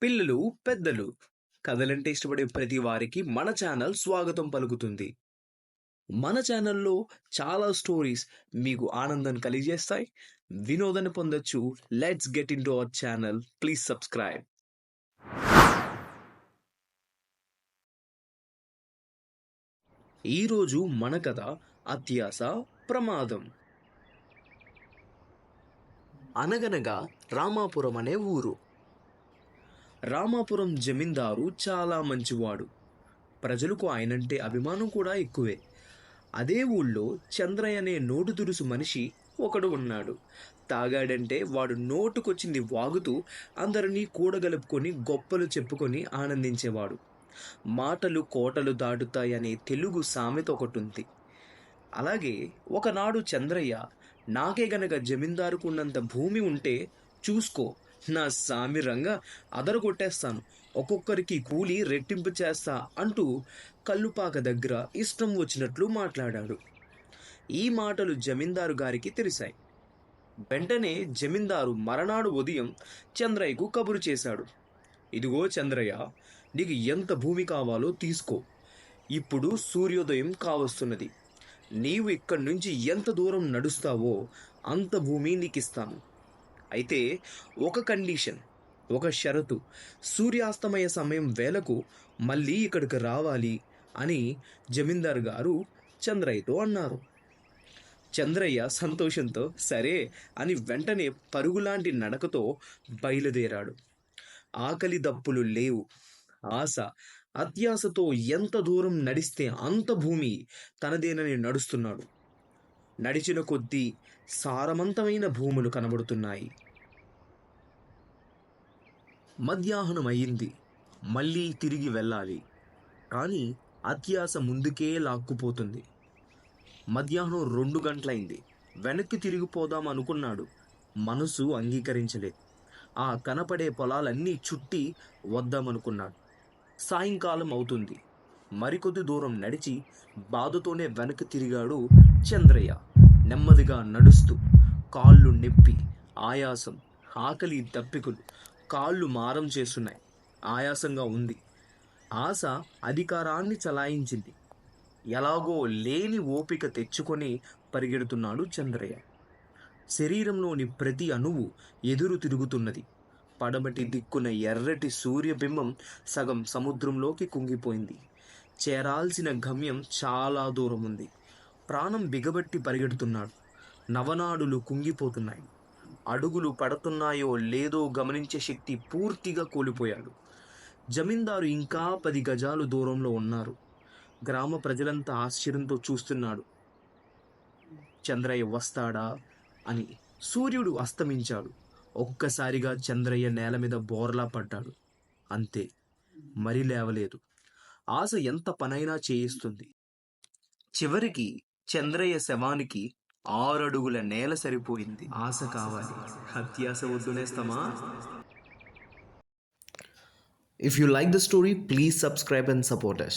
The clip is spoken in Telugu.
పిల్లలు, పెద్దలు కథలంటే ఇష్టపడే ప్రతి వారికి మన ఛానల్ స్వాగతం పలుకుతుంది. మన ఛానల్‌లో చాలా స్టోరీస్ మీకు ఆనందాన్ని కలిగజేస్తాయి. వినోదాన్ని పొందొచ్చు. Let's get into our channel. Please subscribe. ఈరోజు మన కథ అత్యాస ప్రమాదం. అనగనగా రామాపురం అనే ఊరు. రామాపురం జమీందారు చాలా మంచివాడు. ప్రజలకు ఆయనంటే అభిమానం కూడా ఎక్కువే. అదే ఊళ్ళో చంద్రయ్య అనే నోటు దురుసు మనిషి ఒకడు ఉన్నాడు. తాగాడంటే వాడు నోటుకొచ్చింది వాగుతూ అందరినీ కూడగలుపుకొని గొప్పలు చెప్పుకొని ఆనందించేవాడు. మాటలు కోటలు దాటుతాయనే తెలుగు సామెత ఒకటుంది. అలాగే ఒకనాడు చంద్రయ్య, నాకే గనక జమీందారుకున్నంత భూమి ఉంటే చూసుకో, నా సామిరంగా అదరగొట్టేస్తాను, ఒక్కొక్కరికి కూలి రెట్టింపు చేస్తా అంటూ కల్లుపాక దగ్గర ఇష్టం వచ్చినట్లు మాట్లాడాడు. ఈ మాటలు జమీందారు గారికి తెలిసాయి. వెంటనే జమీందారు మరనాడు ఉదయం చంద్రయ్యకు కబురు చేశాడు. ఇదిగో చంద్రయ్య, నీకు ఎంత భూమి కావాలో తీసుకో. ఇప్పుడు సూర్యోదయం కావస్తున్నది. నీవు ఇక్కడి నుంచి ఎంత దూరం నడుస్తావో అంత భూమి నీకు ఇస్తాను. అయితే ఒక కండిషన్, ఒక షరతు, సూర్యాస్తమయ సమయం వేళకు మళ్ళీ ఇక్కడికి రావాలి అని జమీందారు గారు చంద్రయ్యతో అన్నారు. చంద్రయ్య సంతోషంతో సరే అని వెంటనే పరుగులాంటి నడకతో బయలుదేరాడు. ఆకలి దప్పులు లేవు. ఆశ, అత్యాశతో ఎంత దూరం నడిస్తే అంత భూమి తనదేనని నడుస్తున్నాడు. నడిచిన కొద్దీ సారవంతమైన భూములు కనబడుతున్నాయి. మధ్యాహ్నం అయింది. మళ్ళీ తిరిగి వెళ్ళాలి. కానీ అత్యాశ ముందుకే లాక్కుపోతుంది. మధ్యాహ్నం 2 గంటలైంది. వెనక్కి తిరిగిపోదాం అనుకున్నాడు. మనసు అంగీకరించలేదు. ఆ కనపడే పొలాలన్నీ చుట్టి వద్దామనుకున్నాడు. సాయంకాలం అవుతుంది. మరికొద్ది దూరం నడిచి బాధతోనే వెనక్కి తిరిగాడు చంద్రయ్య. నెమ్మదిగా నడుస్తూ కాళ్ళు నొప్పి, ఆయాసం, ఆకలి దప్పికలు కాళ్ళు మారం చేస్తున్నాయి. ఆయాసంగా ఉంది. ఆశ అధికారాన్ని చలాయించింది. ఎలాగో లేని ఓపిక తెచ్చుకొని పరిగెడుతున్నాడు చంద్రయ్య. శరీరంలోని ప్రతి అణువు ఎదురు తిరుగుతున్నది. పడమటి దిక్కున ఎర్రటి సూర్యబింబం సగం సముద్రంలోకి కుంగిపోయింది. చేరాల్సిన గమ్యం చాలా దూరం ఉంది. ప్రాణం బిగబట్టి పరిగెడుతున్నాడు. నవనాడులు కుంగిపోతున్నాయి. అడుగులు పడుతున్నాయో లేదో గమనించే శక్తి పూర్తిగా కోల్పోయాడు. జమీందారు ఇంకా 10 గజాలు దూరంలో ఉన్నారు. గ్రామ ప్రజలంతా ఆశ్చర్యంతో చూస్తున్నాడు. చంద్రయ్య వస్తాడా అని. సూర్యుడు అస్తమించాడు. ఒక్కసారిగా చంద్రయ్య నేల మీద బోర్లా పడ్డాడు. అంతే, మరి లేవలేదు. ఆశ ఎంత పనైనా చేయిస్తుంది. చివరికి చంద్రయ్య శవానికి 6 అడుగుల నేల సరిపోయింది. ఆశ కావాలి, అత్యాశ వద్దునేస్తామా? If you like the story, please subscribe and support us.